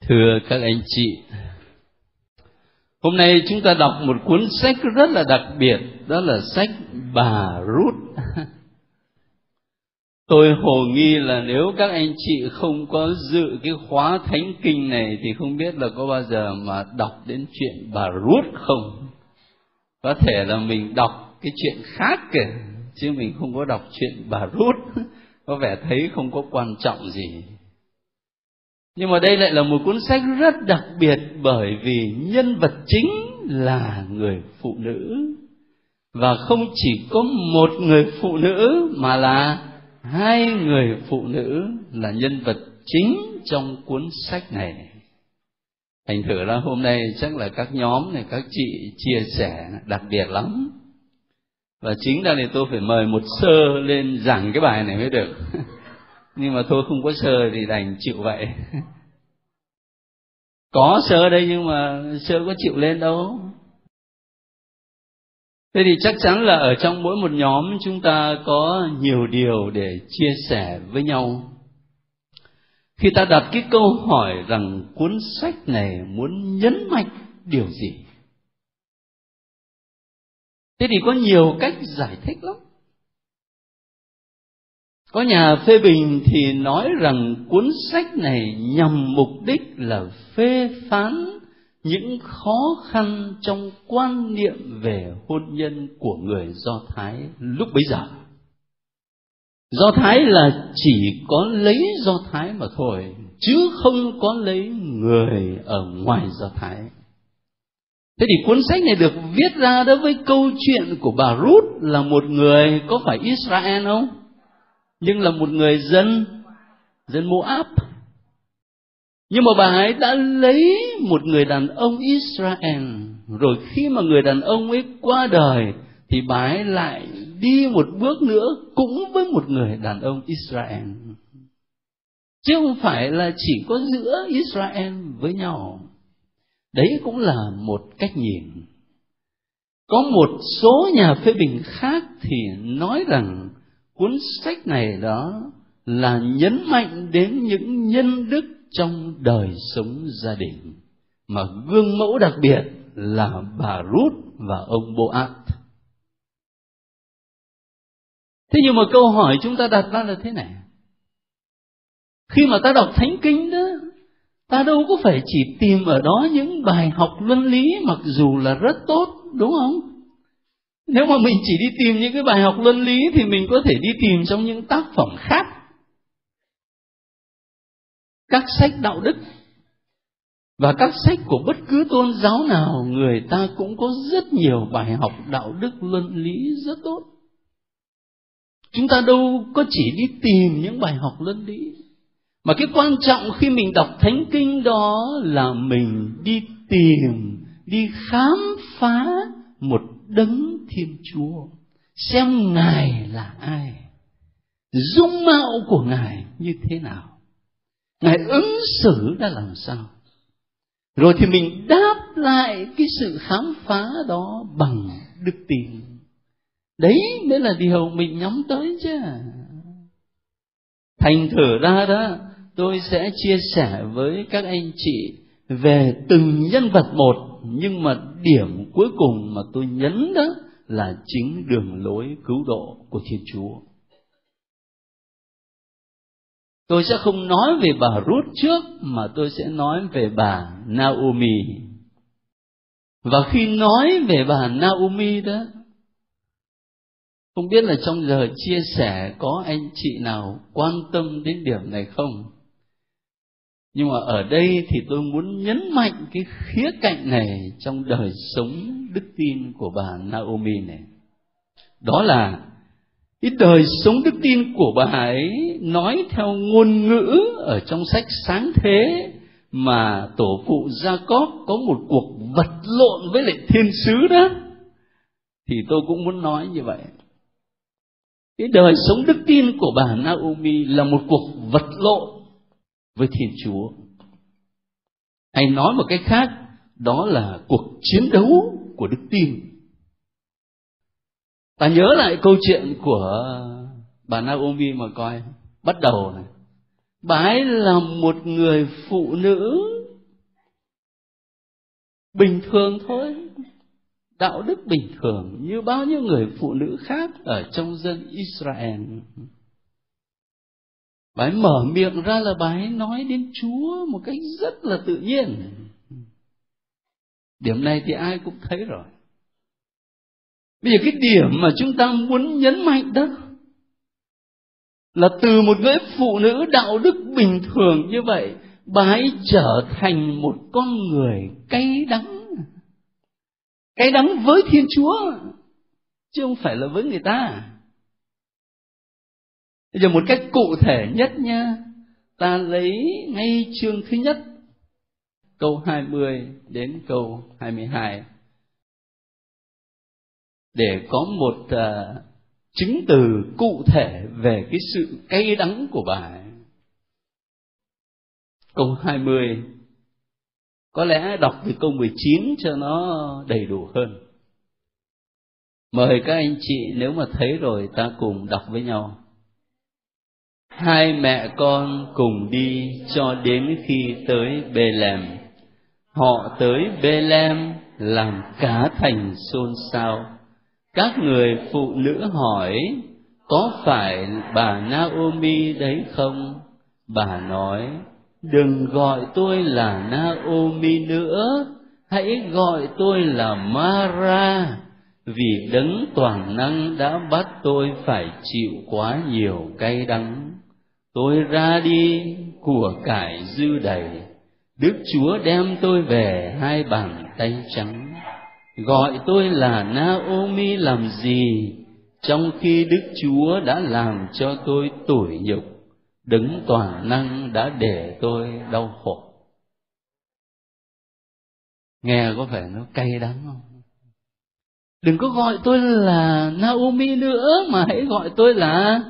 Thưa các anh chị, hôm nay chúng ta đọc một cuốn sách rất là đặc biệt, đó là sách Bà Ruth. Tôi hồ nghi là nếu các anh chị không có dự cái khóa thánh kinh này thì không biết là có bao giờ mà đọc đến chuyện bà Ruth không. Có thể là mình đọc cái chuyện khác kìa, chứ mình không có đọc chuyện bà Ruth. Có vẻ thấy không có quan trọng gì. Nhưng mà đây lại là một cuốn sách rất đặc biệt, bởi vì nhân vật chính là người phụ nữ. Và không chỉ có một người phụ nữ mà là hai người phụ nữ là nhân vật chính trong cuốn sách này. Thành thử ra hôm nay chắc là các nhóm này, các chị chia sẻ đặc biệt lắm. Và chính ra thì tôi phải mời một sơ lên giảng cái bài này mới được. Nhưng mà thôi không có sơ thì đành chịu vậy. Có sơ đây nhưng mà sơ có chịu lên đâu. Thế thì chắc chắn là ở trong mỗi một nhóm chúng ta có nhiều điều để chia sẻ với nhau. Khi ta đặt cái câu hỏi rằng cuốn sách này muốn nhấn mạnh điều gì? Thế thì có nhiều cách giải thích lắm. Có nhà phê bình thì nói rằng cuốn sách này nhằm mục đích là phê phán những khó khăn trong quan niệm về hôn nhân của người Do Thái lúc bấy giờ. Do Thái là chỉ có lấy Do Thái mà thôi, chứ không có lấy người ở ngoài Do Thái. Thế thì cuốn sách này được viết ra đối với câu chuyện của bà Ruth, là một người có phải Israel không? Nhưng là một người dân Moab. Nhưng mà bà ấy đã lấy một người đàn ông Israel, rồi khi mà người đàn ông ấy qua đời thì bà ấy lại đi một bước nữa cũng với một người đàn ông Israel. Chứ không phải là chỉ có giữa Israel với nhau. Đấy cũng là một cách nhìn. Có một số nhà phê bình khác thì nói rằng cuốn sách này đó là nhấn mạnh đến những nhân đức trong đời sống gia đình, mà gương mẫu đặc biệt là bà Ruth và ông Boaz. Thế nhưng mà câu hỏi chúng ta đặt ra là thế này: khi mà ta đọc thánh kinh đó, ta đâu có phải chỉ tìm ở đó những bài học luân lý mặc dù là rất tốt, đúng không? Nếu mà mình chỉ đi tìm những cái bài học luân lý thì mình có thể đi tìm trong những tác phẩm khác, các sách đạo đức. Và các sách của bất cứ tôn giáo nào, người ta cũng có rất nhiều bài học đạo đức luân lý rất tốt. Chúng ta đâu có chỉ đi tìm những bài học luân lý, mà cái quan trọng khi mình đọc thánh kinh đó là mình đi tìm, đi khám phá một đấng Thiên Chúa, xem Ngài là ai, dung mạo của Ngài như thế nào, Ngài ứng xử ra làm sao. Rồi thì mình đáp lại cái sự khám phá đó bằng đức tin. Đấy mới là điều mình nhắm tới chứ. Thành thử ra đó, tôi sẽ chia sẻ với các anh chị về từng nhân vật một, nhưng mà điểm cuối cùng mà tôi nhấn đó là chính đường lối cứu độ của Thiên Chúa. Tôi sẽ không nói về bà Ruth trước, mà tôi sẽ nói về bà Naomi. Và khi nói về bà Naomi đó, không biết là trong giờ chia sẻ có anh chị nào quan tâm đến điểm này không? Nhưng mà ở đây thì tôi muốn nhấn mạnh cái khía cạnh này trong đời sống đức tin của bà Naomi này. Đó là cái đời sống đức tin của bà ấy nói theo ngôn ngữ ở trong sách Sáng Thế, mà tổ phụ Gia-cốp có một cuộc vật lộn với lại thiên sứ đó, thì tôi cũng muốn nói như vậy. Cái đời sống đức tin của bà Naomi là một cuộc vật lộn với Thiên Chúa. Hay nói một cách khác, đó là cuộc chiến đấu của đức tin. Ta nhớ lại câu chuyện của bà Naomi mà coi. Bắt đầu này, bà ấy là một người phụ nữ bình thường thôi, đạo đức bình thường như bao nhiêu người phụ nữ khác ở trong dân Israel. Bà ấy mở miệng ra là bà ấy nói đến Chúa một cách rất là tự nhiên. Điểm này thì ai cũng thấy rồi. Bây giờ cái điểm mà chúng ta muốn nhấn mạnh đó là từ một người phụ nữ đạo đức bình thường như vậy, bà ấy trở thành một con người cay đắng. Cay đắng với Thiên Chúa, chứ không phải là với người ta. Bây giờ một cách cụ thể nhất nha, ta lấy ngay chương thứ nhất, câu 20 đến câu 22, để có một chứng từ cụ thể về cái sự cay đắng của bà ấy. Câu 20, có lẽ đọc từ câu 19 cho nó đầy đủ hơn. Mời các anh chị nếu mà thấy rồi ta cùng đọc với nhau. Hai mẹ con cùng đi cho đến khi tới Bê-lem. Họ tới Bê-lem làm cả thành xôn xao. Các người phụ nữ hỏi, có phải bà Na-ô-mi đấy không? Bà nói, đừng gọi tôi là Na-ô-mi nữa, hãy gọi tôi là Ma-ra, vì Đấng toàn năng đã bắt tôi phải chịu quá nhiều cay đắng. Tôi ra đi, của cải dư đầy, Đức Chúa đem tôi về hai bàn tay trắng. Gọi tôi là Na-ô-mi làm gì, trong khi Đức Chúa đã làm cho tôi tủi nhục, Đấng toàn năng đã để tôi đau khổ. Nghe có vẻ nó cay đắng không? Đừng có gọi tôi là Na-ô-mi nữa, mà hãy gọi tôi là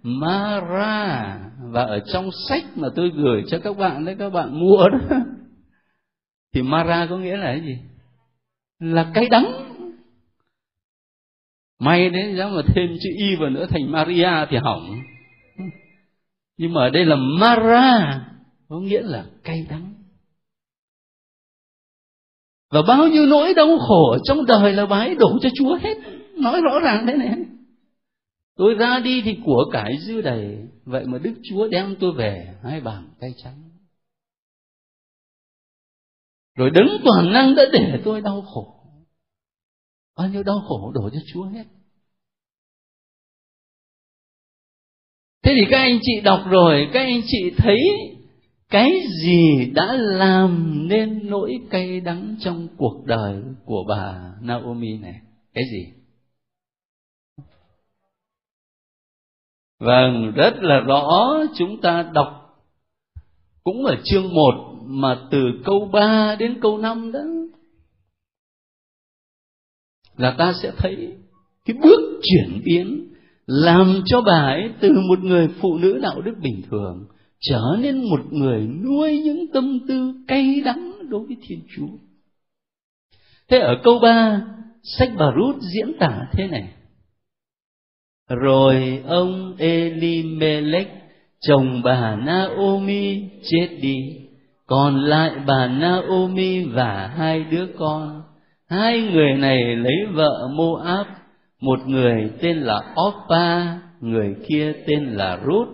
Ma-ra. Và ở trong sách mà tôi gửi cho các bạn đấy, các bạn mua đó, thì Ma-ra có nghĩa là cái gì? Là cay đắng. May đấy, nếu mà thêm chữ y vào nữa thành Maria thì hỏng. Nhưng mà ở đây là Ma-ra, có nghĩa là cay đắng. Và bao nhiêu nỗi đau khổ trong đời là bà ấy đổ cho Chúa hết. Nói rõ ràng thế này. Tôi ra đi thì của cải dư đầy, vậy mà Đức Chúa đem tôi về hai bàn tay trắng. Rồi Đấng toàn năng đã để tôi đau khổ. Bao nhiêu đau khổ đổ cho Chúa hết. Thế thì các anh chị đọc rồi, các anh chị thấy cái gì đã làm nên nỗi cay đắng trong cuộc đời của bà Na-ô-mi này? Cái gì? Vâng, rất là rõ. Chúng ta đọc cũng ở chương 1 mà từ câu 3 đến câu 5 đó, là ta sẽ thấy cái bước chuyển biến làm cho bà ấy từ một người phụ nữ đạo đức bình thường trở nên một người nuôi những tâm tư cay đắng đối với Thiên Chúa. Thế ở câu 3, sách Bà-rút diễn tả thế này: rồi ông Elimelech, chồng bà Na-ô-mi, chết đi, còn lại bà Na-ô-mi và hai đứa con. Hai người này lấy vợ Mô-áp, một người tên là Ốp-pa, người kia tên là Rút.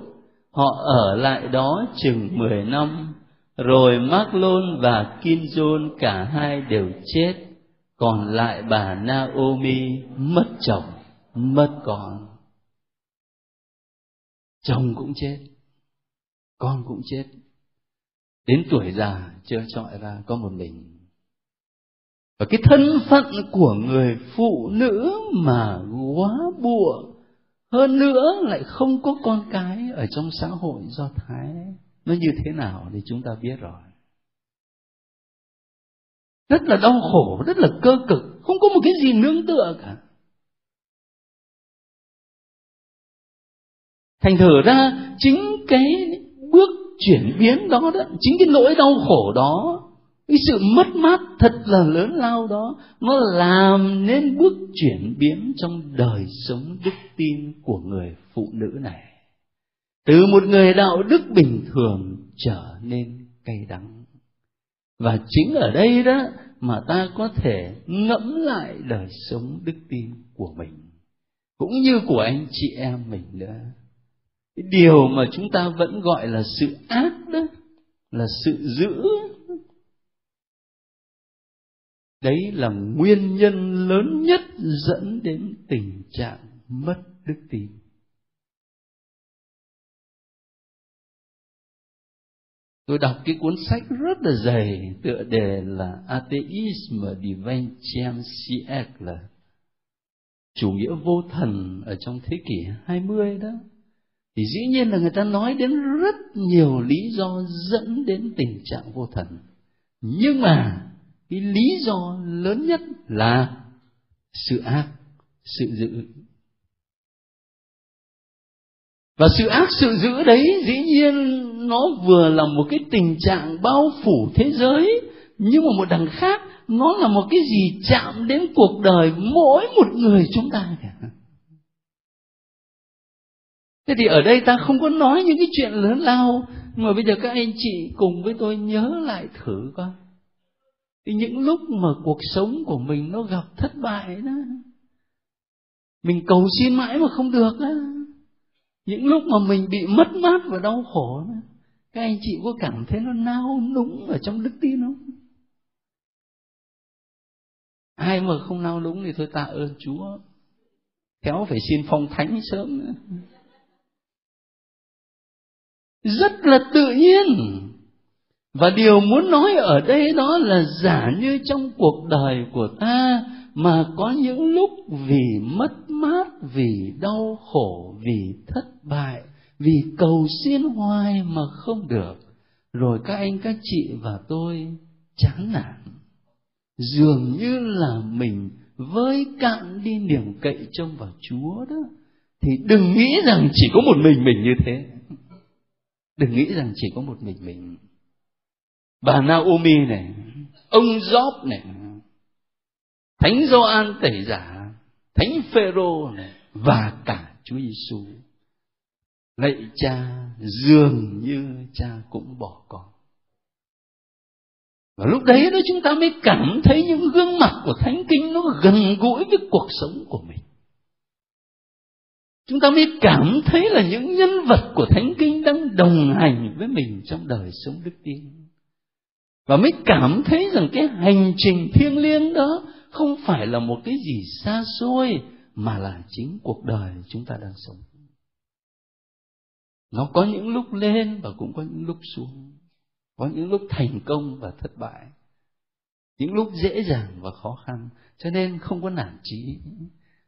Họ ở lại đó chừng 10 năm, rồi Mác-lôn và Kin-dôn cả hai đều chết, còn lại bà Na-ô-mi mất chồng, mất con. Chồng cũng chết, con cũng chết, đến tuổi già chưa trọi ra có một mình. Và cái thân phận của người phụ nữ mà góa bụa, hơn nữa lại không có con cái ở trong xã hội Do Thái, nó như thế nào thì chúng ta biết rồi. Rất là đau khổ, rất là cơ cực, không có một cái gì nương tựa cả. Thành thử ra chính cái bước chuyển biến đó, chính cái nỗi đau khổ đó, cái sự mất mát thật là lớn lao đó, nó làm nên bước chuyển biến trong đời sống đức tin của người phụ nữ này. Từ một người đạo đức bình thường trở nên cay đắng. Và chính ở đây đó mà ta có thể ngẫm lại đời sống đức tin của mình, cũng như của anh chị em mình nữa. Cái điều mà chúng ta vẫn gọi là sự ác đó, là sự dữ. Đấy là nguyên nhân lớn nhất dẫn đến tình trạng mất đức tin. Tôi đọc cái cuốn sách rất là dày, tựa đề là Atheism Diventium Siècle, chủ nghĩa vô thần ở trong thế kỷ 20 đó. Thì dĩ nhiên là người ta nói đến rất nhiều lý do dẫn đến tình trạng vô thần. Nhưng mà cái lý do lớn nhất là sự ác, sự dữ. Và sự ác, sự dữ đấy dĩ nhiên nó vừa là một cái tình trạng bao phủ thế giới, nhưng mà một đằng khác nó là một cái gì chạm đến cuộc đời mỗi một người chúng ta cả. Thế thì ở đây ta không có nói những cái chuyện lớn lao, mà bây giờ các anh chị cùng với tôi nhớ lại thử coi. Thì những lúc mà cuộc sống của mình nó gặp thất bại đó, mình cầu xin mãi mà không được đó, những lúc mà mình bị mất mát và đau khổ đó, các anh chị có cảm thấy nó nao núng ở trong đức tin không? Ai mà không nao núng thì thôi tạ ơn Chúa, khéo phải xin phong thánh sớm nữa. Rất là tự nhiên. Và điều muốn nói ở đây đó là giả như trong cuộc đời của ta mà có những lúc vì mất mát, vì đau khổ, vì thất bại, vì cầu xin hoài mà không được, rồi các anh các chị và tôi chán nản, dường như là mình vơi cạn đi niềm cậy trông vào Chúa đó, thì đừng nghĩ rằng chỉ có một mình như thế. Đừng nghĩ rằng chỉ có một mình. Bà Naomi này, ông Job này, Thánh Gioan Tẩy Giả, Thánh Phêrô này, và cả Chúa Giêsu. Lạy Cha, dường như Cha cũng bỏ con. Và lúc đấy đó chúng ta mới cảm thấy những gương mặt của Thánh Kinh nó gần gũi với cuộc sống của mình. Chúng ta mới cảm thấy là những nhân vật của Thánh Kinh đang đồng hành với mình trong đời sống đức tin. Và mới cảm thấy rằng cái hành trình thiêng liêng đó không phải là một cái gì xa xôi, mà là chính cuộc đời chúng ta đang sống. Nó có những lúc lên và cũng có những lúc xuống, có những lúc thành công và thất bại, những lúc dễ dàng và khó khăn, cho nên không có nản chí.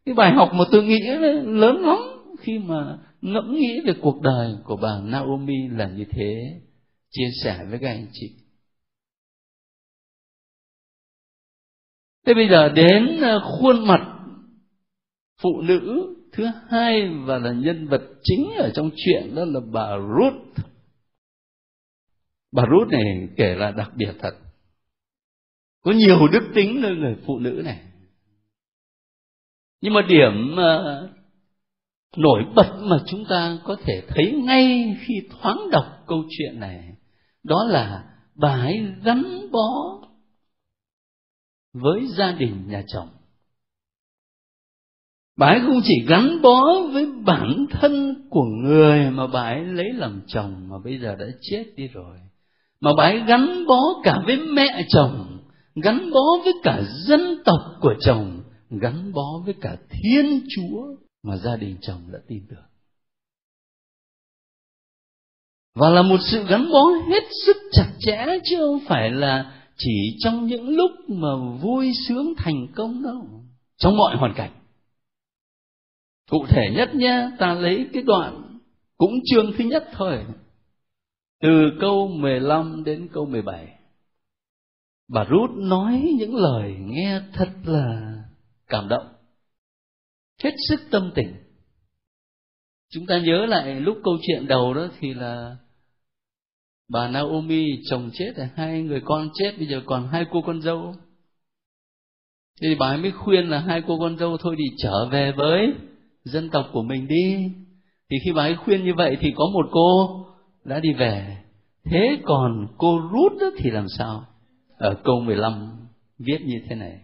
Cái bài học mà tôi nghĩ lớn lắm khi mà ngẫm nghĩ về cuộc đời của bà Naomi là như thế, chia sẻ với các anh chị. Thế bây giờ đến khuôn mặt phụ nữ thứ hai và là nhân vật chính ở trong chuyện, đó là bà Ruth. Bà Ruth này kể là đặc biệt thật, có nhiều đức tính nơi người phụ nữ này. Nhưng mà điểm nổi bật mà chúng ta có thể thấy ngay khi thoáng đọc câu chuyện này, đó là bà ấy gắn bó với gia đình nhà chồng. Bà ấy không chỉ gắn bó với bản thân của người mà bà ấy lấy làm chồng mà bây giờ đã chết đi rồi, mà bà ấy gắn bó cả với mẹ chồng, gắn bó với cả dân tộc của chồng, gắn bó với cả Thiên Chúa mà gia đình chồng đã tin được. Và là một sự gắn bó hết sức chặt chẽ, chứ không phải là chỉ trong những lúc mà vui sướng thành công đâu, trong mọi hoàn cảnh. Cụ thể nhất nhé, ta lấy cái đoạn cũng chương thứ nhất thôi, từ câu 15 đến câu 17. Bà Ruth nói những lời nghe thật là cảm động, hết sức tâm tình. Chúng ta nhớ lại lúc câu chuyện đầu đó thì là bà Naomi chồng chết, hai người con chết, bây giờ còn hai cô con dâu. Thì bà ấy mới khuyên là hai cô con dâu thôi thì trở về với dân tộc của mình đi. Thì khi bà ấy khuyên như vậy thì có một cô đã đi về. Thế còn cô Ruth thì làm sao? Ở câu 15 viết như thế này: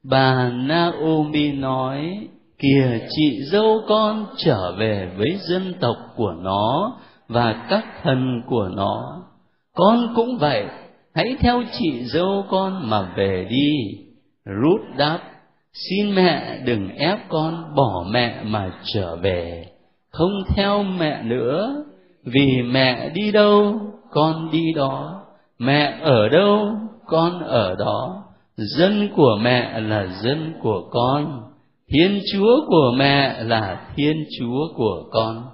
bà Naomi nói, kìa chị dâu con trở về với dân tộc của nó và các thần của nó. Con cũng vậy, hãy theo chị dâu con mà về đi. Ruth đáp, xin mẹ đừng ép con bỏ mẹ mà trở về, không theo mẹ nữa, vì mẹ đi đâu con đi đó, mẹ ở đâu con ở đó. Dân của mẹ là dân của con, Thiên Chúa của mẹ là Thiên Chúa của con.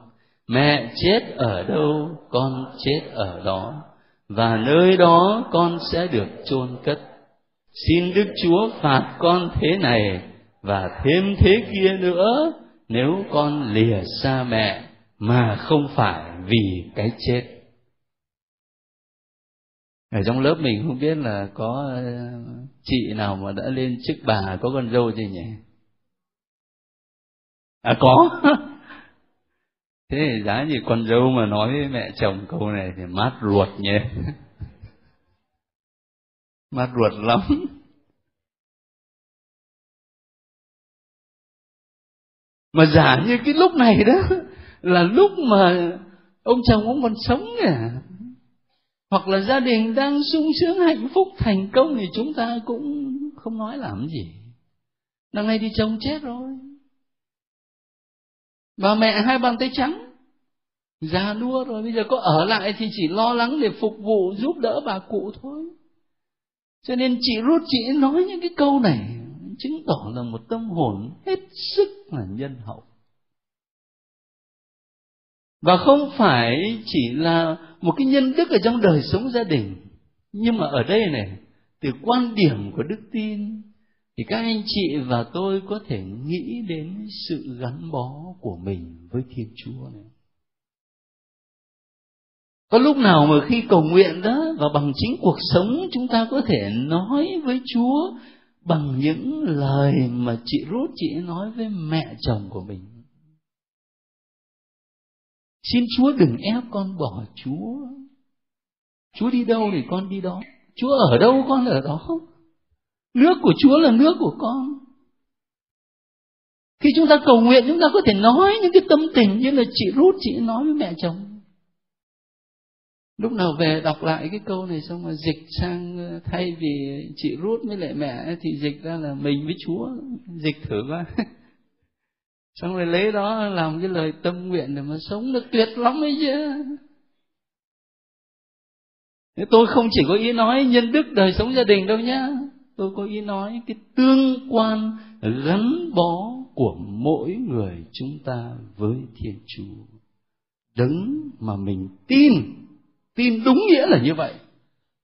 Mẹ chết ở đâu con chết ở đó, và nơi đó con sẽ được chôn cất. Xin Đức Chúa phạt con thế này và thêm thế kia nữa, nếu con lìa xa mẹ mà không phải vì cái chết. Ở trong lớp mình không biết là có chị nào mà đã lên chức bà có con dâu chưa nhỉ? À có. Thế thì giá như con dâu mà nói với mẹ chồng câu này thì mát ruột nhỉ. Mát ruột lắm. Mà giả như cái lúc này đó là lúc mà ông chồng ông còn sống à, hoặc là gia đình đang sung sướng hạnh phúc thành công, thì chúng ta cũng không nói làm gì. Đằng này thì chồng chết rồi, bà mẹ hai bàn tay trắng, già nua rồi, bây giờ có ở lại thì chỉ lo lắng để phục vụ giúp đỡ bà cụ thôi. Cho nên chị Ruth chị nói những cái câu này chứng tỏ là một tâm hồn hết sức là nhân hậu. Và không phải chỉ là một cái nhân đức ở trong đời sống gia đình, nhưng mà ở đây này, từ quan điểm của đức tin thì các anh chị và tôi có thể nghĩ đến sự gắn bó của mình với Thiên Chúa này. Có lúc nào mà khi cầu nguyện đó và bằng chính cuộc sống chúng ta có thể nói với Chúa bằng những lời mà chị Ruth chị nói với mẹ chồng của mình: xin Chúa đừng ép con bỏ Chúa. Chúa đi đâu thì con đi đó, Chúa ở đâu con ở đó. Nước của Chúa là nước của con. Khi chúng ta cầu nguyện, chúng ta có thể nói những cái tâm tình như là chị Ruth chị nói với mẹ chồng. Lúc nào về đọc lại cái câu này xong rồi dịch sang, thay vì chị Ruth với lại mẹ thì dịch ra là mình với Chúa, dịch thử coi. Xong rồi lấy đó làm cái lời tâm nguyện để mà sống được tuyệt lắm ấy chứ. Tôi không chỉ có ý nói nhân đức đời sống gia đình đâu nhá, tôi có ý nói cái tương quan gắn bó của mỗi người chúng ta với Thiên Chúa, đấng mà mình tin. Tin đúng nghĩa là như vậy.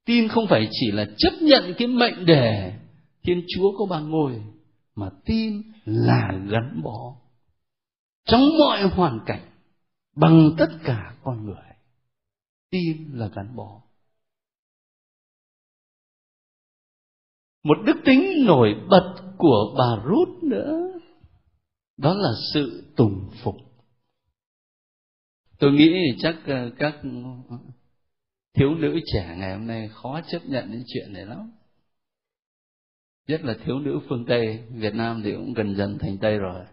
Tin không phải chỉ là chấp nhận cái mệnh đề Thiên Chúa có ba ngôi, mà tin là gắn bó trong mọi hoàn cảnh bằng tất cả con người. Tin là gắn bó. Một đức tính nổi bật của bà Ruth nữa, đó là sự tùng phục. Tôi nghĩ chắc các thiếu nữ trẻ ngày hôm nay khó chấp nhận những chuyện này lắm. Nhất là thiếu nữ phương Tây, Việt Nam thì cũng gần dần thành Tây rồi.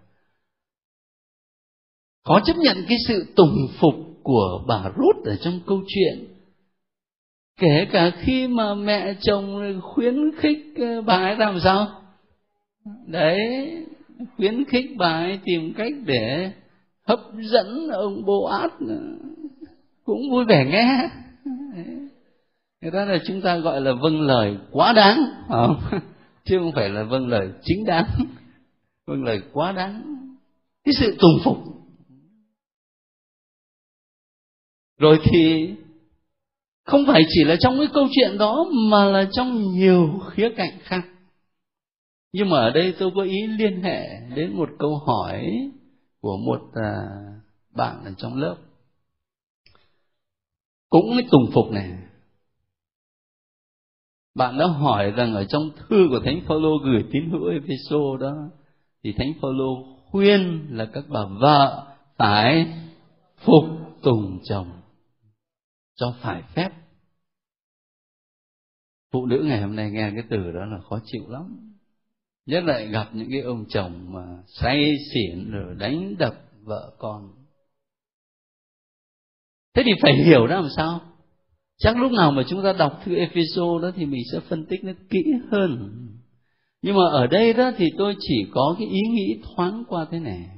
Khó chấp nhận cái sự tùng phục của bà Ruth ở trong câu chuyện. Kể cả khi mà mẹ chồng khuyến khích bà ấy làm sao? Đấy, khuyến khích bà ấy tìm cách để hấp dẫn ông Boaz, cũng vui vẻ nghe. Người ta là chúng ta gọi là vâng lời quá đáng, không? Chứ không phải là vâng lời chính đáng. Vâng lời quá đáng. Cái sự tùng phục. Rồi thì không phải chỉ là trong cái câu chuyện đó, mà là trong nhiều khía cạnh khác. Nhưng mà ở đây tôi có ý liên hệ đến một câu hỏi của một bạn ở trong lớp. Cũng cái tùng phục này. Bạn đã hỏi rằng ở trong thư của Thánh Phaolô gửi tín hữu Ê-phê-sô đó, thì Thánh Phaolô khuyên là các bà vợ phải phục tùng chồng cho phải phép. Phụ nữ ngày hôm nay nghe cái từ đó là khó chịu lắm. Nhất lại gặp những cái ông chồng mà say xỉn rồi đánh đập vợ con. Thế thì phải hiểu nó làm sao. Chắc lúc nào mà chúng ta đọc thư Ephesos đó thì mình sẽ phân tích nó kỹ hơn. Nhưng mà ở đây đó thì tôi chỉ có cái ý nghĩ thoáng qua thế này.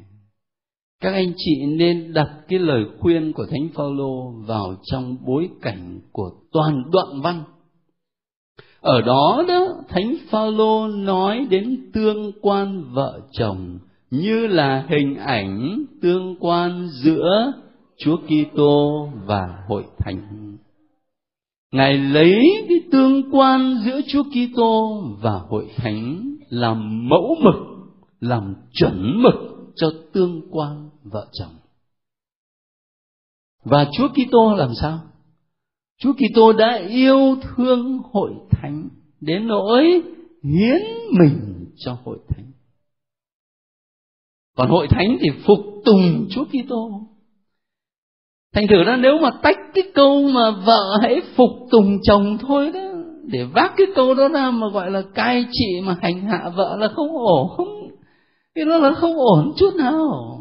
Các anh chị nên đặt cái lời khuyên của Thánh Phaolô vào trong bối cảnh của toàn đoạn văn. Ở đó Thánh Phaolô nói đến tương quan vợ chồng như là hình ảnh tương quan giữa Chúa Kitô và hội thánh. Ngài lấy cái tương quan giữa Chúa Kitô và hội thánh làm mẫu mực, làm chuẩn mực cho tương quan vợ chồng. Và Chúa Kitô làm sao? Chúa Kitô đã yêu thương hội thánh đến nỗi hiến mình cho hội thánh. Còn hội thánh thì phục tùng Chúa Kitô. Thành thử ra nếu mà tách cái câu mà vợ hãy phục tùng chồng thôi đó, để vác cái câu đó ra mà gọi là cai trị mà hành hạ vợ là không ổn. Cái đó là không ổn chút nào.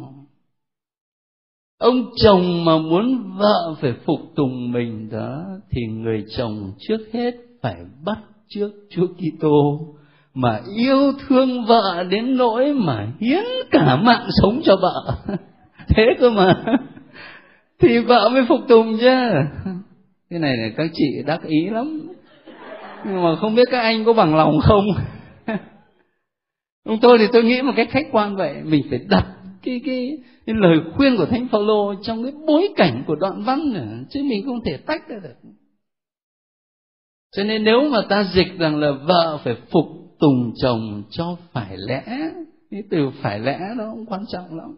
Ông chồng mà muốn vợ phải phục tùng mình đó thì người chồng trước hết phải bắt chước Chúa Kitô mà yêu thương vợ đến nỗi mà hiến cả mạng sống cho vợ. Thế cơ mà. Thì vợ mới phục tùng chứ. Cái này là các chị đắc ý lắm. Nhưng mà không biết các anh có bằng lòng không. Tôi thì tôi nghĩ một cách khách quan vậy. Mình phải đặt cái lời khuyên của Thánh Phaolô trong cái bối cảnh của đoạn văn nữa, chứ mình không thể tách ra được. Cho nên nếu mà ta dịch rằng là vợ phải phục tùng chồng cho phải lẽ, cái từ phải lẽ đó cũng quan trọng lắm.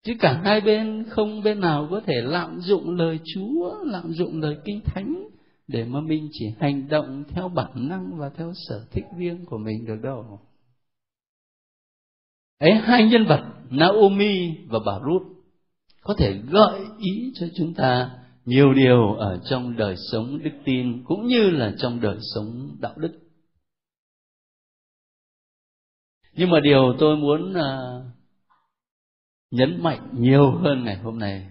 Chứ cả hai bên không bên nào có thể lạm dụng lời Chúa, lạm dụng lời Kinh Thánh để mà mình chỉ hành động theo bản năng và theo sở thích riêng của mình được đâu. Ấy, hai nhân vật Naomi và bà Ruth có thể gợi ý cho chúng ta nhiều điều ở trong đời sống đức tin cũng như là trong đời sống đạo đức. Nhưng mà điều tôi muốn nhấn mạnh nhiều hơn ngày hôm nay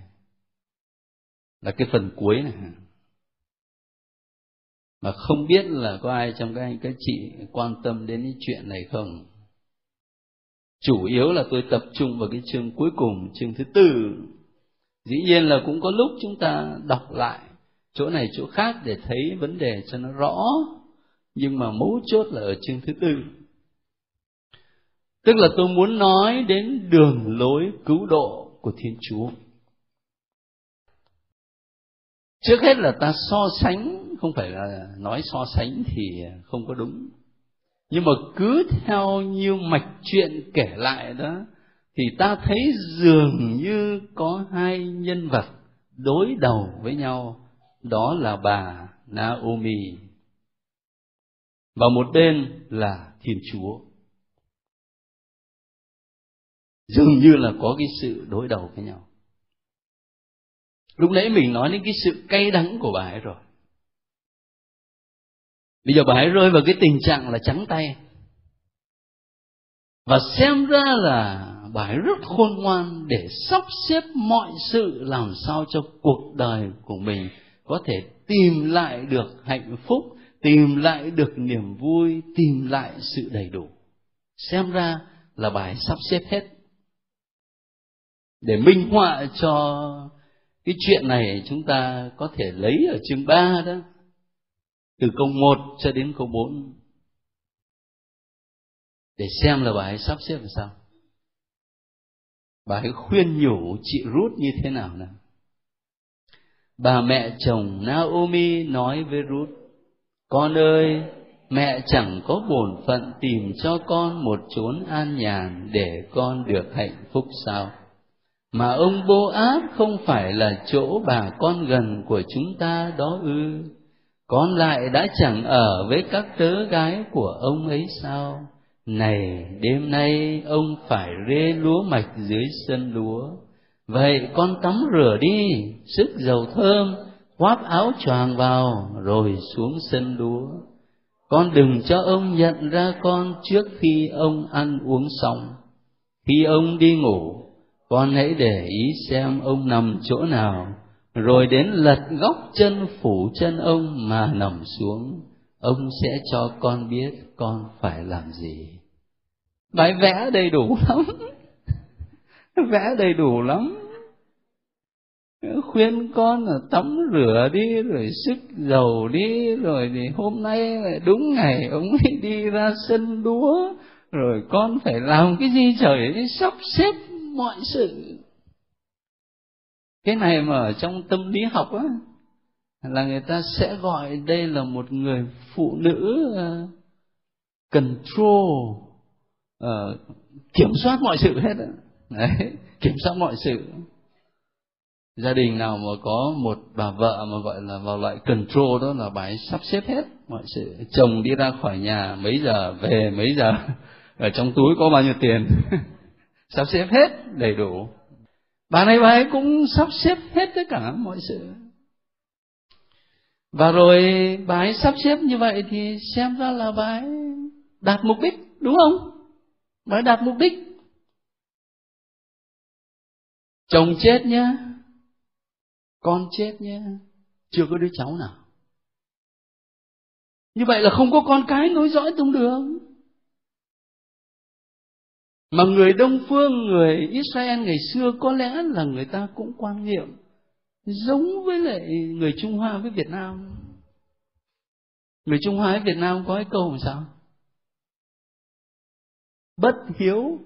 là cái phần cuối này. Mà không biết là có ai trong các anh các chị quan tâm đến cái chuyện này không? Chủ yếu là tôi tập trung vào cái chương cuối cùng, chương thứ 4. Dĩ nhiên là cũng có lúc chúng ta đọc lại chỗ này chỗ khác để thấy vấn đề cho nó rõ, nhưng mà mấu chốt là ở chương thứ 4. Tức là tôi muốn nói đến đường lối cứu độ của Thiên Chúa. Trước hết là ta so sánh, không phải là nói so sánh thì không có đúng. Nhưng mà cứ theo như mạch chuyện kể lại đó, thì ta thấy dường như có hai nhân vật đối đầu với nhau, đó là bà Naomi và một bên là Thiên Chúa. Dường như là có cái sự đối đầu với nhau. Lúc nãy mình nói đến cái sự cay đắng của bà ấy rồi. Bây giờ bà ấy rơi vào cái tình trạng là trắng tay. Và xem ra là bà ấy rất khôn ngoan để sắp xếp mọi sự làm sao cho cuộc đời của mình có thể tìm lại được hạnh phúc, tìm lại được niềm vui, tìm lại sự đầy đủ. Xem ra là bà ấy sắp xếp hết. Để minh họa cho cái chuyện này, chúng ta có thể lấy ở chương 3 đó, từ câu 1 cho đến câu 4, để xem là bà ấy sắp xếp làm sao. Bà ấy khuyên nhủ chị Ruth như thế nào nào. Bà mẹ chồng Naomi nói với Ruth: Con ơi, mẹ chẳng có bổn phận tìm cho con một chốn an nhàn để con được hạnh phúc sao? Mà ông Bô-át không phải là chỗ bà con gần của chúng ta đó ư? Con lại đã chẳng ở với các tớ gái của ông ấy sao? Này, đêm nay ông phải rê lúa mạch dưới sân lúa. Vậy con tắm rửa đi, sức dầu thơm, khoác áo choàng vào rồi xuống sân đúa. Con đừng cho ông nhận ra con trước khi ông ăn uống xong. Khi ông đi ngủ, con hãy để ý xem ông nằm chỗ nào, rồi đến lật góc chân phủ chân ông mà nằm xuống. Ông sẽ cho con biết con phải làm gì. Bài vẽ đầy đủ lắm. Vẽ đầy đủ lắm. Khuyên con là tắm rửa đi, rồi sức dầu đi, rồi thì hôm nay lại đúng ngày ông ấy đi ra sân đúa, rồi con phải làm cái gì trời, sắp xếp mọi sự. Cái này mà ở trong tâm lý học á, là người ta sẽ gọi đây là một người phụ nữ control, kiểm soát mọi sự hết. Đấy, kiểm soát mọi sự. Gia đình nào mà có một bà vợ mà gọi là vào loại control đó là bà ấy sắp xếp hết mọi sự. Chồng đi ra khỏi nhà mấy giờ, về mấy giờ, ở trong túi có bao nhiêu tiền, sắp xếp hết đầy đủ. Bà ấy cũng sắp xếp hết tất cả mọi sự. Và rồi bà ấy sắp xếp như vậy thì xem ra là bà ấy đạt mục đích, đúng không? Bà ấy đạt mục đích. Chồng chết nhá, con chết nhá, chưa có đứa cháu nào. Như vậy là không có con cái nối dõi tông đường. Mà người Đông Phương, người Israel ngày xưa có lẽ là người ta cũng quan niệm giống với lại người Trung Hoa với Việt Nam. Người Trung Hoa với Việt Nam có cái câu làm sao? Bất hiếu,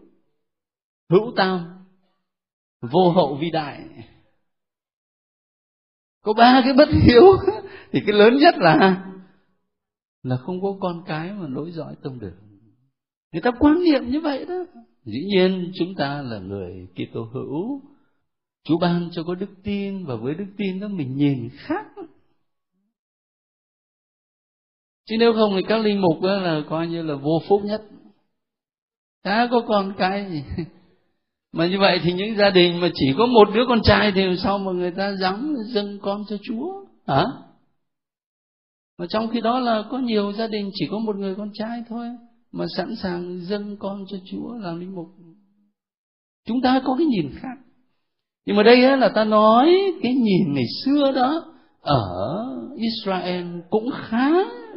hữu tam, vô hậu vi đại. Có ba cái bất hiếu thì cái lớn nhất là không có con cái mà nối dõi tông đường. Người ta quan niệm như vậy đó. Dĩ nhiên chúng ta là người Kitô hữu, Chúa ban cho có đức tin, và với đức tin đó mình nhìn khác. Chứ nếu không thì các linh mục đó là coi như là vô phúc nhất, chả có con cái gì. Mà như vậy thì những gia đình mà chỉ có một đứa con trai thì sao mà người ta dám dâng con cho Chúa hả? Mà trong khi đó là có nhiều gia đình chỉ có một người con trai thôi mà sẵn sàng dâng con cho Chúa làm linh mục. Chúng ta có cái nhìn khác. Nhưng mà đây là ta nói cái nhìn ngày xưa đó ở Israel cũng khá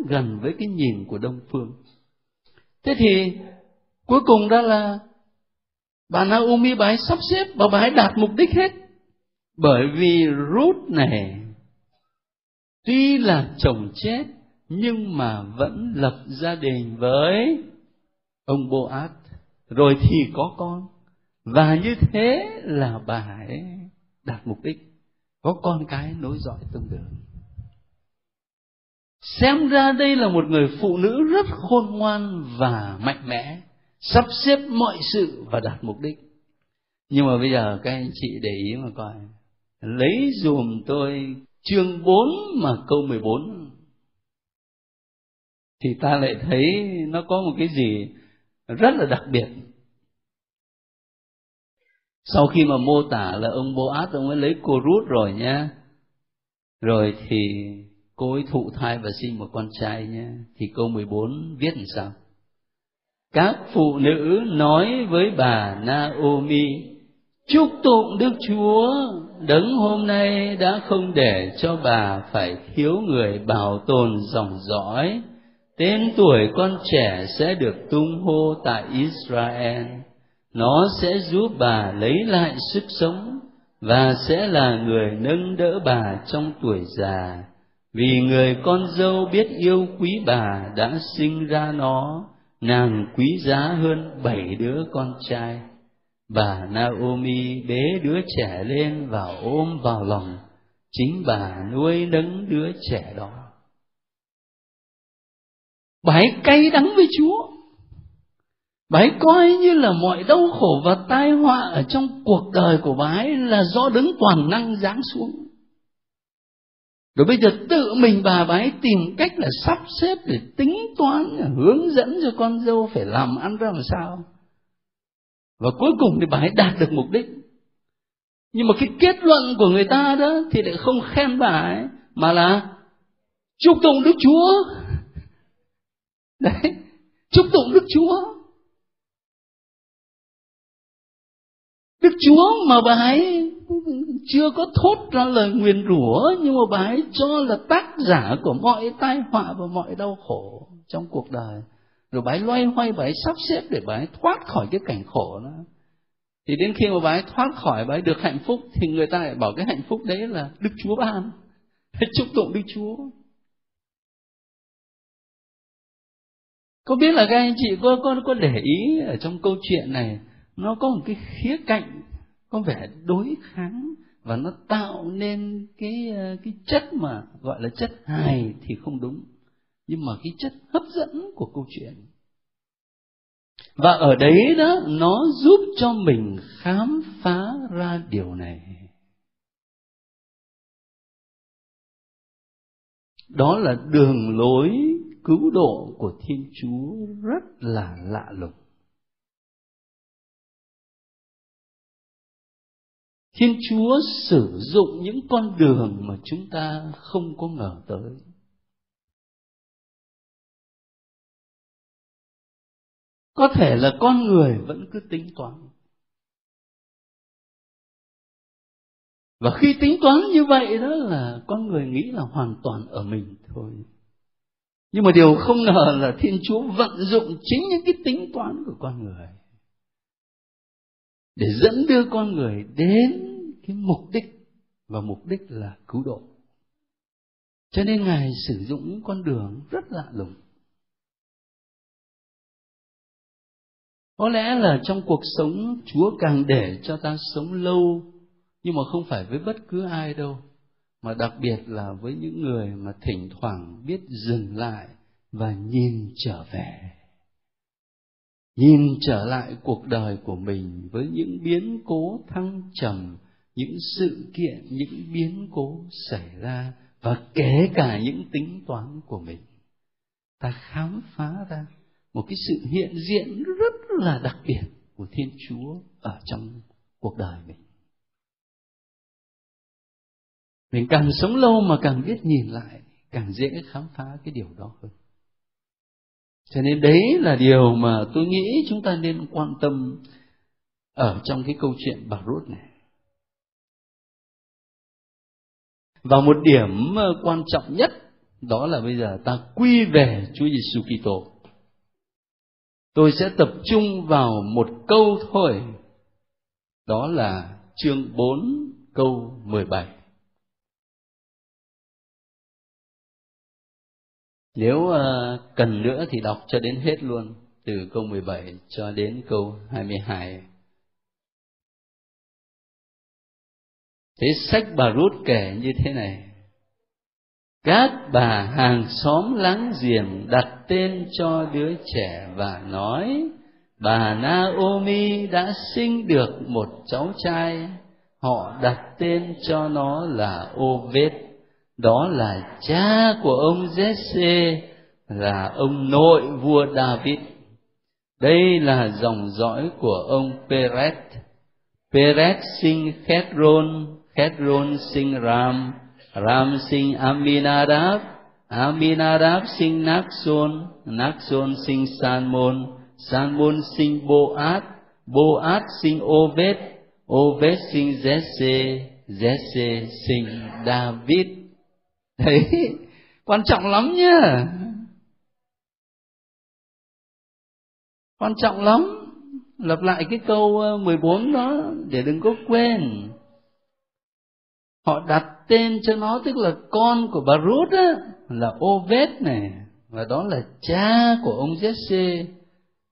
gần với cái nhìn của Đông Phương. Thế thì cuối cùng đó là bà Naomi, bà ấy sắp xếp và bà ấy đạt mục đích hết. Bởi vì Ruth này tuy là chồng chết nhưng mà vẫn lập gia đình với ông Boaz, rồi thì có con. Và như thế là bà ấy đạt mục đích, có con cái nối dõi tông đường. Xem ra đây là một người phụ nữ rất khôn ngoan và mạnh mẽ, sắp xếp mọi sự và đạt mục đích. Nhưng mà bây giờ các anh chị để ý mà coi, lấy dùm tôi chương 4 mà câu 14, thì ta lại thấy nó có một cái gì rất là đặc biệt. Sau khi mà mô tả là ông Boaz, ông ấy lấy cô Ruth rồi nhá, rồi thì cô ấy thụ thai và sinh một con trai nhá, thì câu 14 viết làm sao? Các phụ nữ nói với bà Naomi: chúc tụng Đức Chúa, đấng hôm nay đã không để cho bà phải thiếu người bảo tồn dòng dõi. Tên tuổi con trẻ sẽ được tung hô tại Israel. Nó sẽ giúp bà lấy lại sức sống và sẽ là người nâng đỡ bà trong tuổi già. Vì người con dâu biết yêu quý bà đã sinh ra nó, nàng quý giá hơn 7 đứa con trai. Bà Naomi bế đứa trẻ lên và ôm vào lòng, chính bà nuôi nấng đứa trẻ đó. Bà ấy cay đắng với Chúa. Bà ấy coi như là mọi đau khổ và tai họa ở trong cuộc đời của bà ấy là do đấng toàn năng giáng xuống. Rồi bây giờ tự mình bà ấy tìm cách là sắp xếp để tính toán, hướng dẫn cho con dâu phải làm ăn ra làm sao. Và cuối cùng thì bà ấy đạt được mục đích. Nhưng mà cái kết luận của người ta đó thì lại không khen bà ấy, mà là chúc tụng Đức Chúa. Đấy, chúc tụng Đức Chúa. Đức Chúa mà bà ấy chưa có thốt ra lời nguyền rủa, nhưng mà bà ấy cho là tác giả của mọi tai họa và mọi đau khổ trong cuộc đời. Rồi bà ấy loay hoay, bà ấy sắp xếp để bà ấy thoát khỏi cái cảnh khổ đó. Thì đến khi mà bà ấy thoát khỏi, bà ấy được hạnh phúc, thì người ta lại bảo cái hạnh phúc đấy là Đức Chúa ban. Chúc tụng Đức Chúa. Có biết là các anh chị có để ý ở trong câu chuyện này, nó có một cái khía cạnh có vẻ đối kháng, và nó tạo nên cái chất mà gọi là chất hài thì không đúng, nhưng mà cái chất hấp dẫn của câu chuyện. Và ở đấy đó, nó giúp cho mình khám phá ra điều này. Đó là đường lối cứu độ của Thiên Chúa rất là lạ lùng. Thiên Chúa sử dụng những con đường mà chúng ta không có ngờ tới. Có thể là con người vẫn cứ tính toán. Và khi tính toán như vậy đó là con người nghĩ là hoàn toàn ở mình thôi. Nhưng mà điều không ngờ là Thiên Chúa vận dụng chính những cái tính toán của con người để dẫn đưa con người đến cái mục đích, và mục đích là cứu độ. Cho nên Ngài sử dụng những con đường rất lạ lùng. Có lẽ là trong cuộc sống Chúa càng để cho ta sống lâu, nhưng mà không phải với bất cứ ai đâu, mà đặc biệt là với những người mà thỉnh thoảng biết dừng lại và nhìn trở về. Nhìn trở lại cuộc đời của mình với những biến cố thăng trầm, những sự kiện, những biến cố xảy ra, và kể cả những tính toán của mình. Ta khám phá ra một cái sự hiện diện rất là đặc biệt của Thiên Chúa ở trong cuộc đời mình. Mình càng sống lâu mà càng biết nhìn lại, càng dễ khám phá cái điều đó hơn. Cho nên đấy là điều mà tôi nghĩ chúng ta nên quan tâm ở trong cái câu chuyện bà Ruth này. Và một điểm quan trọng nhất đó là bây giờ ta quy về Chúa Giêsu Kitô. Tôi sẽ tập trung vào một câu thôi, đó là chương 4 câu 17. Nếu cần nữa thì đọc cho đến hết luôn, từ câu 17 cho đến câu 22. Thế sách bà Ruth kể như thế này: các bà hàng xóm láng giềng đặt tên cho đứa trẻ và nói, bà Naomi đã sinh được một cháu trai. Họ đặt tên cho nó là Obed, đó là cha của ông Giê-xê, là ông nội vua David. Đây là dòng dõi của ông Peret. Peret sinh Khét-rôn, Khét-rôn sinh Ram, Ram sinh Aminadab, Aminadab sinh Nác-xôn, Nác-xôn sinh San-môn, San-môn sinh Bô-át, Bô-át sinh Obed, Obed sinh Giê-xê, Giê-xê sinh David. Đấy, quan trọng lắm nhá. Quan trọng lắm. Lặp lại cái câu 14 đó để đừng có quên. Họ đặt tên cho nó, tức là con của bà Ruth á, là Obed này, và đó là cha của ông Giê-xê,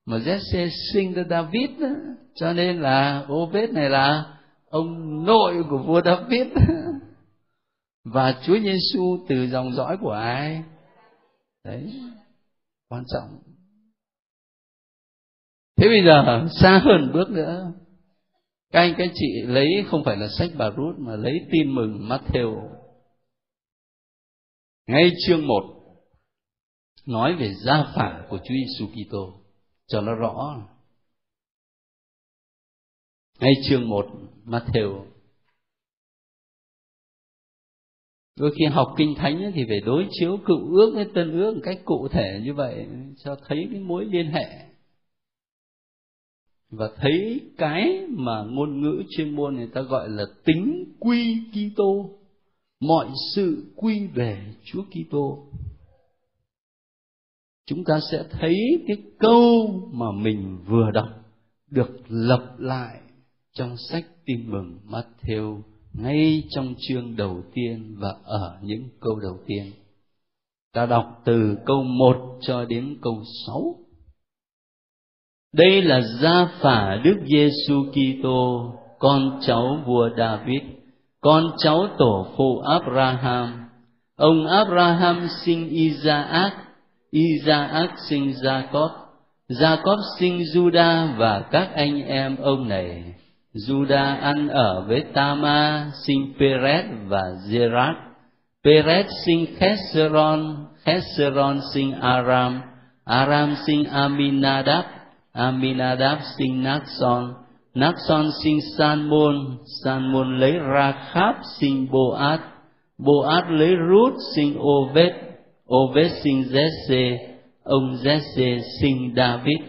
mà Giê-xê sinh ra David á, cho nên là Obed này là ông nội của vua David. Và Chúa Giêsu từ dòng dõi của ai? Đấy, quan trọng. Thế bây giờ xa hơn bước nữa, các anh các chị lấy không phải là sách bà Ruth mà lấy tin mừng Matthew. Ngay chương 1 nói về gia phả của Chúa Giêsu Kitô cho nó rõ. Ngay chương 1 Matthew. Đôi khi học Kinh Thánh thì phải đối chiếu Cựu Ước với Tân Ước một cách cụ thể như vậy cho thấy cái mối liên hệ, và thấy cái mà ngôn ngữ chuyên môn người ta gọi là tính quy Kitô, mọi sự quy về Chúa Kitô. Chúng ta sẽ thấy cái câu mà mình vừa đọc được lặp lại trong sách Tin Mừng Matthew ngay trong chương đầu tiên và ở những câu đầu tiên. Ta đọc từ câu 1 cho đến câu 6. Đây là gia phả Đức Giêsu Kitô, con cháu vua David, con cháu tổ phụ Abraham. Ông Abraham sinh Isaac, Isaac sinh Jacob, Jacob sinh Juda và các anh em ông này. Juda ăn ở với Tama, sinh Perez và Zerah. Perez sinh Hezron, Hezron sinh Aram, Aram sinh Aminadab, Aminadab sinh Naxon, Naxon sinh Salmon, Salmon lấy Rachab sinh Boaz, Boaz lấy Ruth sinh Obed, Obed sinh Jesse, ông Jesse sinh David.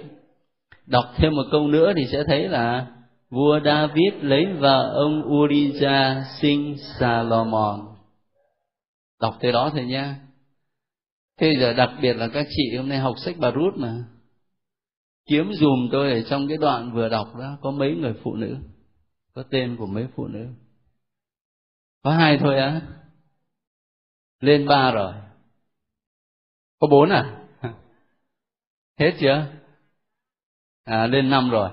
Đọc thêm một câu nữa thì sẽ thấy là vua David lấy vợ ông Uriah sinh Salomon. Đọc tới đó thôi nhá. Thế giờ đặc biệt là các chị hôm nay học sách Bà Rút mà, kiếm dùm tôi ở trong cái đoạn vừa đọc đó có mấy người phụ nữ, có tên của mấy phụ nữ. Có 2 thôi á? Lên 3 rồi. Có 4 à? Hết chưa? Lên 5 rồi.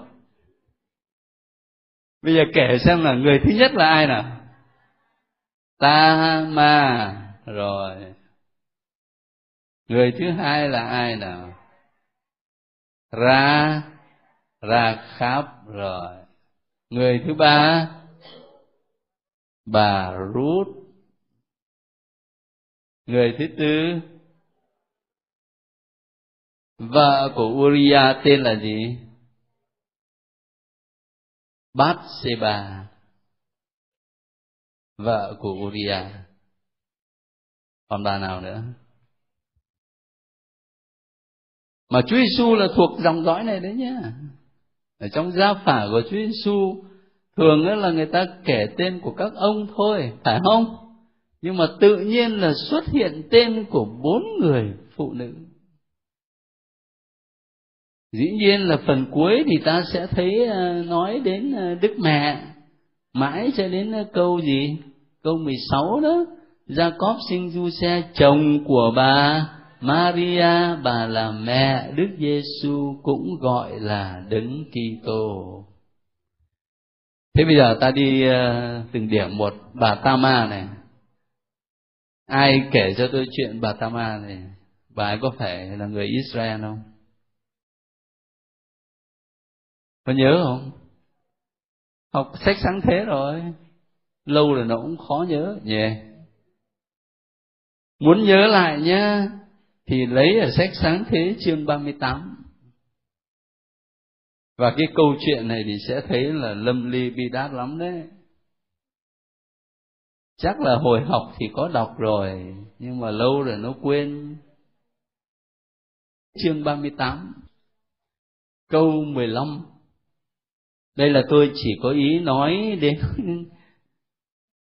Bây giờ kể xem là người thứ nhất là ai nào? Tama rồi. Người thứ hai là ai nào? Rachab rồi. Người thứ ba bà Ruth. Người thứ tư vợ của Uriah tên là gì? Bathsheba, vợ của Uriah. Còn bà nào nữa? Mà Chúa Giêsu là thuộc dòng dõi này đấy nhá. Ở trong gia phả của Chúa Giêsu thường là người ta kể tên của các ông thôi, phải không? Nhưng mà tự nhiên là xuất hiện tên của 4 người phụ nữ. Dĩ nhiên là phần cuối thì ta sẽ thấy nói đến Đức Mẹ, mãi cho đến câu gì? Câu 16 đó. Jacob sinh Giuse, chồng của bà Maria, bà là mẹ Đức Giêsu, cũng gọi là Đấng Kitô. Thế bây giờ ta đi từng điểm một. Bà Tama này, ai kể cho tôi chuyện bà Tama này? Bà ấy có phải là người Israel không? Có nhớ không? Học sách Sáng Thế rồi, lâu rồi nó cũng khó nhớ nhỉ. Muốn nhớ lại nhá thì lấy ở sách Sáng Thế chương 38. Và cái câu chuyện này thì sẽ thấy là lâm ly bi đát lắm đấy. Chắc là hồi học thì có đọc rồi, nhưng mà lâu rồi nó quên. Chương 38 câu 15. Đây là tôi chỉ có ý nói đến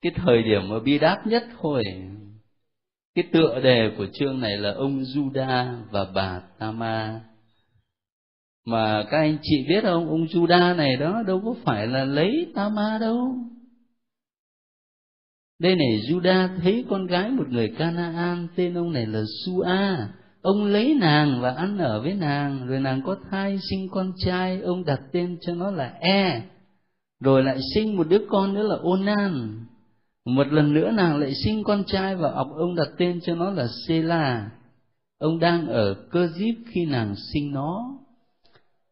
cái thời điểm mà bi đát nhất thôi. Cái tựa đề của chương này là ông Juda và bà Tama. Mà các anh chị biết không, ông Juda này đó đâu có phải là lấy Tama đâu. Đây này, Juda thấy con gái một người Canaan, tên ông này là Sua. Ông lấy nàng và ăn ở với nàng, rồi nàng có thai sinh con trai, ông đặt tên cho nó là E. Rồi lại sinh một đứa con nữa là Onan. Một lần nữa nàng lại sinh con trai và ông đặt tên cho nó là Sela. Ông đang ở Cơ Díp khi nàng sinh nó.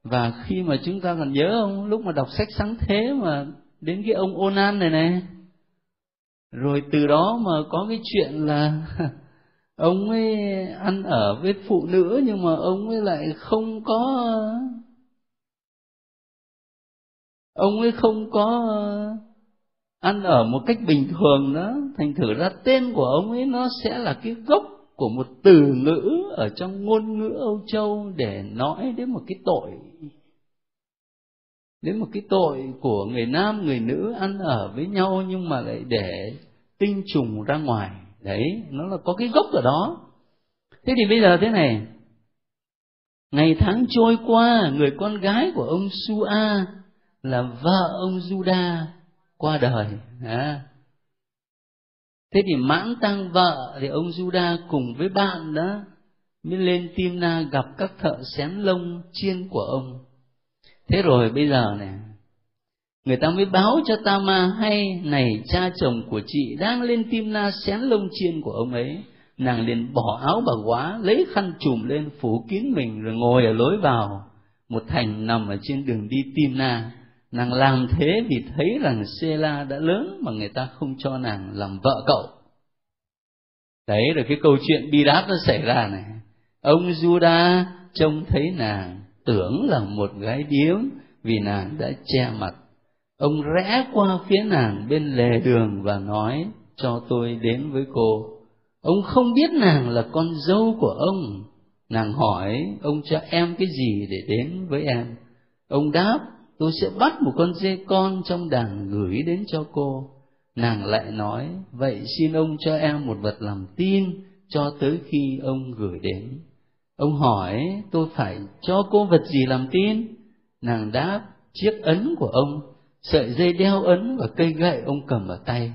Và khi mà chúng ta còn nhớ không, lúc mà đọc sách Sáng Thế mà đến cái ông Onan này này, rồi từ đó mà có cái chuyện là ông ấy ăn ở với phụ nữ, nhưng mà ông ấy lại không có ăn ở một cách bình thường đó, thành thử ra tên của ông ấy nó sẽ là cái gốc của một từ ngữ ở trong ngôn ngữ Âu Châu để nói đến một cái tội, đến một cái tội của người nam người nữ ăn ở với nhau nhưng mà lại để tinh trùng ra ngoài. Đấy, nó là có cái gốc ở đó. Thế thì bây giờ thế này, ngày tháng trôi qua, người con gái của ông Su-a là vợ ông Juda qua đời. Thế thì mãn tang vợ thì ông Juda cùng với bạn đó mới lên Timna gặp các thợ xén lông chiên của ông. Thế rồi bây giờ này, người ta mới báo cho Tama hay, này cha chồng của chị đang lên Timna xén lông chiên của ông ấy. Nàng liền bỏ áo bà góa, lấy khăn trùm lên phủ kín mình, rồi ngồi ở lối vào một thành nằm ở trên đường đi Timna. Nàng làm thế vì thấy rằng Sê-la đã lớn mà người ta không cho nàng làm vợ cậu. Đấy là cái câu chuyện bi đát nó xảy ra này. Ông Juda trông thấy nàng, tưởng là một gái điếm vì nàng đã che mặt. Ông rẽ qua phía nàng bên lề đường và nói, cho tôi đến với cô. Ông không biết nàng là con dâu của ông. Nàng hỏi, ông cho em cái gì để đến với em? Ông đáp, tôi sẽ bắt một con dê con trong đàn gửi đến cho cô. Nàng lại nói, vậy xin ông cho em một vật làm tin cho tới khi ông gửi đến. Ông hỏi, tôi phải cho cô vật gì làm tin? Nàng đáp, chiếc ấn của ông, sợi dây đeo ấn và cây gậy ông cầm ở tay.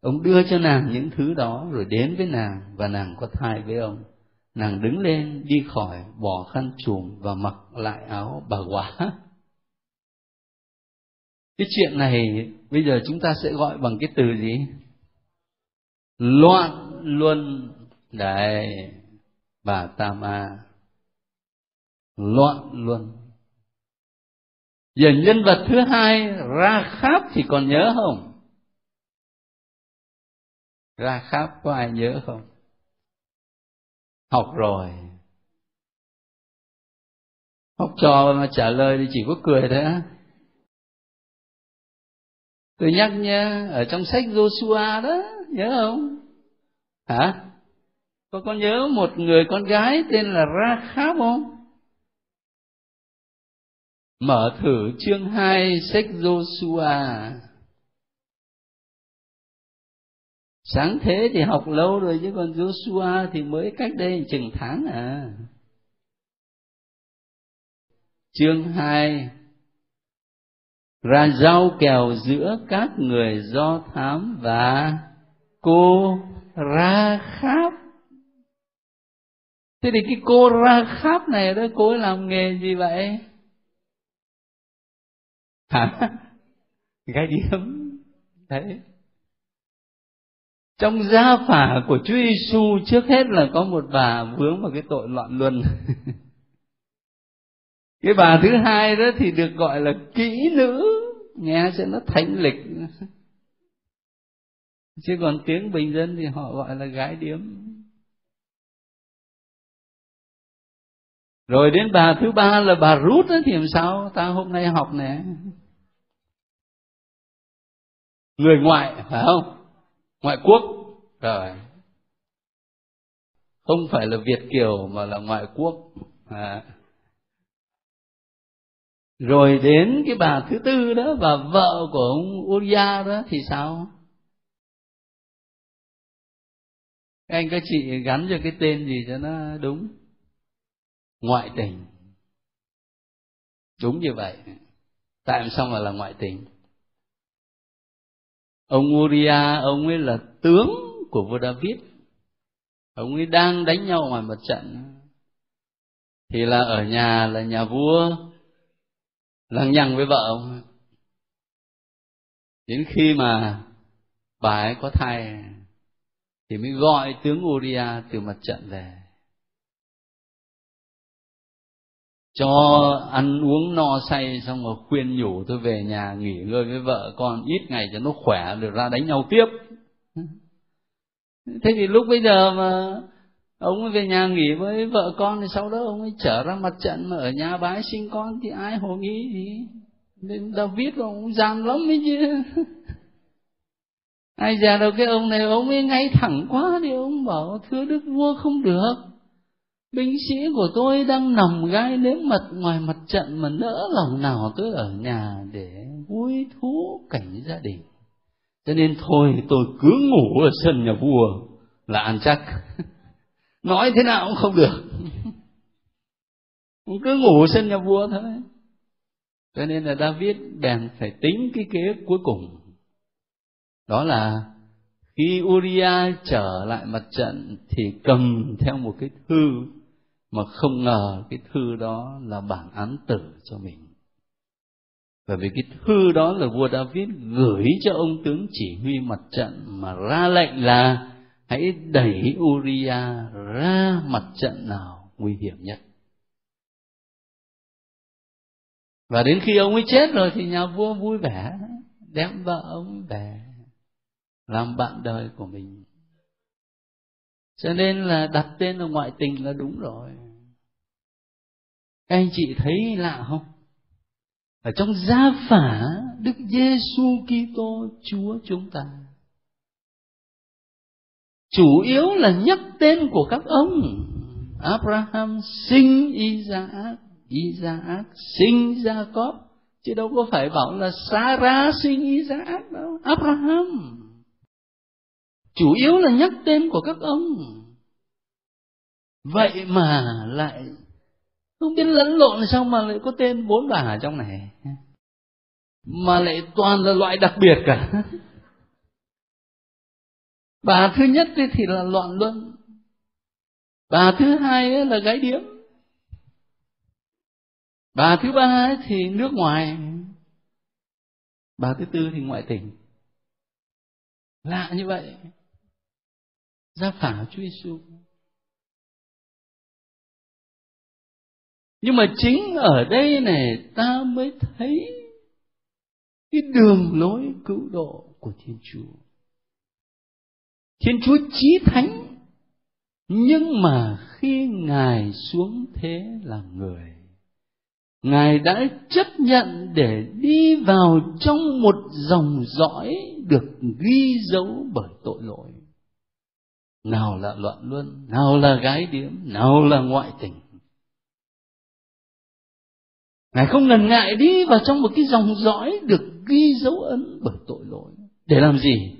Ông đưa cho nàng những thứ đó rồi đến với nàng, và nàng có thai với ông. Nàng đứng lên đi khỏi, bỏ khăn trùm và mặc lại áo bà góa. Cái chuyện này bây giờ chúng ta sẽ gọi bằng cái từ gì? Loạn luân. Đấy, bà Tama loạn luân. Giờ nhân vật thứ hai, Ra-kháp thì còn nhớ không? Ra-kháp có ai nhớ không? Học rồi. Học trò mà trả lời thì chỉ có cười thôi á. Tôi nhắc nhá, ở trong sách Joshua đó, nhớ không? Hả? Có nhớ một người con gái tên là Ra-kháp không? Mở thử chương 2 sách Joshua. Sáng thế thì học lâu rồi, chứ còn Joshua thì mới cách đây chừng tháng à. Chương 2. Ra giao kèo giữa các người Do Thám và cô Ra-kháp. Thế thì cái cô Ra-kháp này đó, cô ấy làm nghề gì vậy? Hả? Gái điếm. Đấy. Trong gia phả của Chúa Giêsu trước hết là có một bà vướng vào cái tội loạn luân. Cái bà thứ hai đó thì được gọi là kỹ nữ, nghe cho nó thánh lịch. Chứ còn tiếng bình dân thì họ gọi là gái điếm. Rồi đến bà thứ ba là bà Rút thì làm sao? Ta hôm nay học nè. Người ngoại, phải không? Ngoại quốc. Rồi. Không phải là Việt kiều mà là ngoại quốc. Rồi đến cái bà thứ tư đó, bà vợ của ông Uriah đó thì sao? Các anh các chị gắn cho cái tên gì cho nó đúng? Ngoại tình. Đúng như vậy. Tại sao mà là ngoại tình? Ông Uriah, ông ấy là tướng của vua David. Ông ấy đang đánh nhau ngoài mặt trận, thì là ở nhà là nhà vua lằng nhằng với vợ ông. Đến khi mà bà ấy có thai thì mới gọi tướng Uriah từ mặt trận về, cho ăn uống no say, xong rồi khuyên nhủ tôi về nhà nghỉ ngơi với vợ con ít ngày cho nó khỏe được ra đánh nhau tiếp. Thế thì lúc bây giờ mà ông ấy về nhà nghỉ với vợ con thì sau đó ông ấy trở ra mặt trận, mà ở nhà bà ấy sinh con thì ai hồ nghĩ gì. Nên David ông gian lắm ấy chứ. Ai già đâu, cái ông này ông ấy ngay thẳng quá thì ông bảo: thưa đức vua, không được, binh sĩ của tôi đang nằm gai nếm mật ngoài mặt trận, mà nỡ lòng nào tôi ở nhà để vui thú cảnh gia đình. Cho nên thôi tôi cứ ngủ ở sân nhà vua là ăn chắc. Nói thế nào cũng không được, cứ ngủ ở sân nhà vua thôi. Cho nên là David bèn phải tính cái kế cuối cùng, đó là khi Uriah trở lại mặt trận thì cầm theo một cái thư, mà không ngờ cái thư đó là bản án tử cho mình. Bởi vì cái thư đó là vua David gửi cho ông tướng chỉ huy mặt trận, mà ra lệnh là hãy đẩy Uriah ra mặt trận nào nguy hiểm nhất. Và đến khi ông ấy chết rồi thì nhà vua vui vẻ đem vợ ông về làm bạn đời của mình. Cho nên là đặt tên là ngoại tình là đúng rồi. Các anh chị thấy lạ không? Ở trong gia phả Đức Giêsu Kitô Chúa chúng ta, chủ yếu là nhắc tên của các ông. Abraham sinh Isaac, Isaac sinh Jacob, chứ đâu có phải bảo là Sarah sinh Isaac đâu. Abraham chủ yếu là nhắc tên của các ông. Vậy mà lại không biết lẫn lộn là sao mà lại có tên 4 bà ở trong này, mà lại toàn là loại đặc biệt cả. Bà thứ nhất thì là loạn luân, bà thứ hai là gái điếm, bà thứ ba thì nước ngoài, bà thứ tư thì ngoại tình. Lạ như vậy. Gia phả Chúa Giêsu. Nhưng mà chính ở đây này ta mới thấy cái đường lối cứu độ của Thiên Chúa. Thiên Chúa chí thánh, nhưng mà khi Ngài xuống thế làm người, Ngài đã chấp nhận để đi vào trong một dòng dõi được ghi dấu bởi tội lỗi. Nào là loạn luân, nào là gái điếm, nào là ngoại tình. Ngài không ngần ngại đi vào trong một cái dòng dõi được ghi dấu ấn bởi tội lỗi. Để làm gì?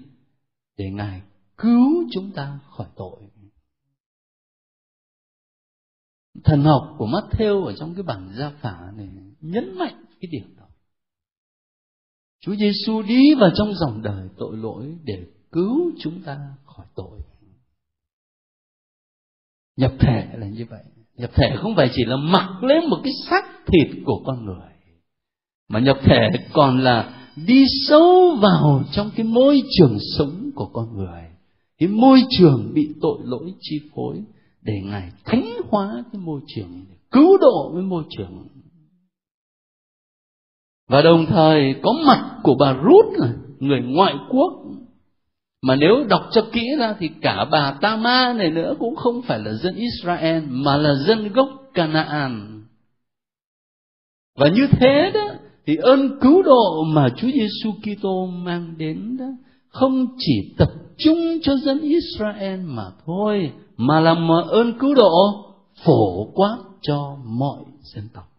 Để Ngài cứu chúng ta khỏi tội. Thần học của Matthew ở trong cái bản gia phả này nhấn mạnh cái điểm đó. Chúa Giêsu đi vào trong dòng đời tội lỗi để cứu chúng ta khỏi tội. Nhập thể là như vậy. Nhập thể không phải chỉ là mặc lên một cái xác thịt của con người, mà nhập thể còn là đi sâu vào trong cái môi trường sống của con người, cái môi trường bị tội lỗi chi phối, để Ngài thánh hóa cái môi trường, cứu độ với môi trường. Và đồng thời có mặt của bà Ruth là người ngoại quốc, mà nếu đọc cho kỹ ra thì cả bà Tama này nữa cũng không phải là dân Israel, mà là dân gốc Canaan. Và như thế đó thì ơn cứu độ mà Chúa Giêsu Kitô mang đến đó không chỉ tập trung cho dân Israel mà thôi, mà là một ơn cứu độ phổ quát cho mọi dân tộc.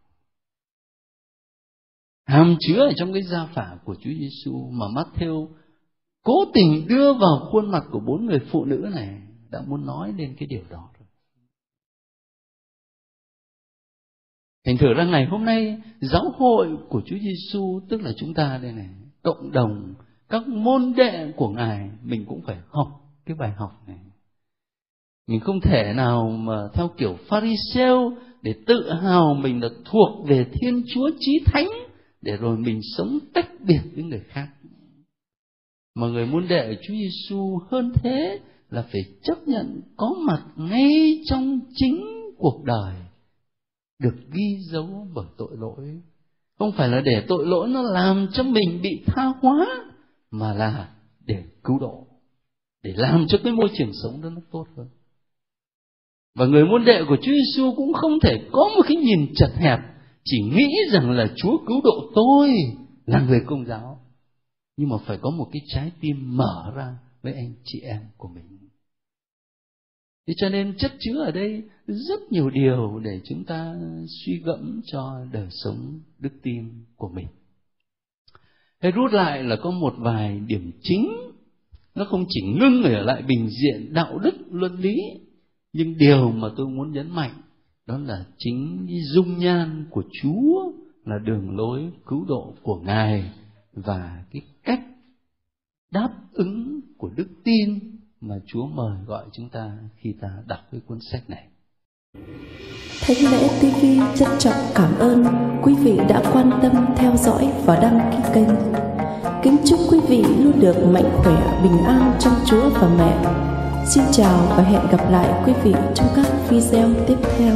Hàm chứa ở trong cái gia phả của Chúa Giêsu mà Matthew cố tình đưa vào khuôn mặt của 4 người phụ nữ này đã muốn nói lên cái điều đó rồi. Thành thử ra ngày hôm nay giáo hội của Chúa Giêsu, tức là chúng ta đây này, cộng đồng các môn đệ của Ngài, mình cũng phải học cái bài học này. Mình không thể nào mà theo kiểu Pharisêu để tự hào mình là thuộc về Thiên Chúa chí thánh, để rồi mình sống tách biệt với người khác. Mà người môn đệ Chúa Giêsu hơn thế là phải chấp nhận có mặt ngay trong chính cuộc đời được ghi dấu bởi tội lỗi. Không phải là để tội lỗi nó làm cho mình bị tha hóa, mà là để cứu độ, để làm cho cái môi trường sống đó nó tốt hơn. Và người môn đệ của Chúa Giêsu cũng không thể có một cái nhìn chật hẹp, chỉ nghĩ rằng là Chúa cứu độ tôi là người Công giáo. nhưng mà phải có một cái trái tim mở ra với anh chị em của mình. Thế cho nên chất chứa ở đây rất nhiều điều để chúng ta suy gẫm cho đời sống đức tin của mình. Thế rút lại là có một vài điểm chính, nó không chỉ ngưng ở lại bình diện đạo đức luân lý, nhưng điều mà tôi muốn nhấn mạnh đó là chính cái dung nhan của Chúa là đường lối cứu độ của Ngài, và cái cách đáp ứng của đức tin mà Chúa mời gọi chúng ta khi ta đọc cái cuốn sách này. Thánh Lễ TV trân trọng cảm ơn quý vị đã quan tâm theo dõi và đăng ký kênh. Kính chúc quý vị luôn được mạnh khỏe, bình an trong Chúa và mẹ. Xin chào và hẹn gặp lại quý vị trong các video tiếp theo.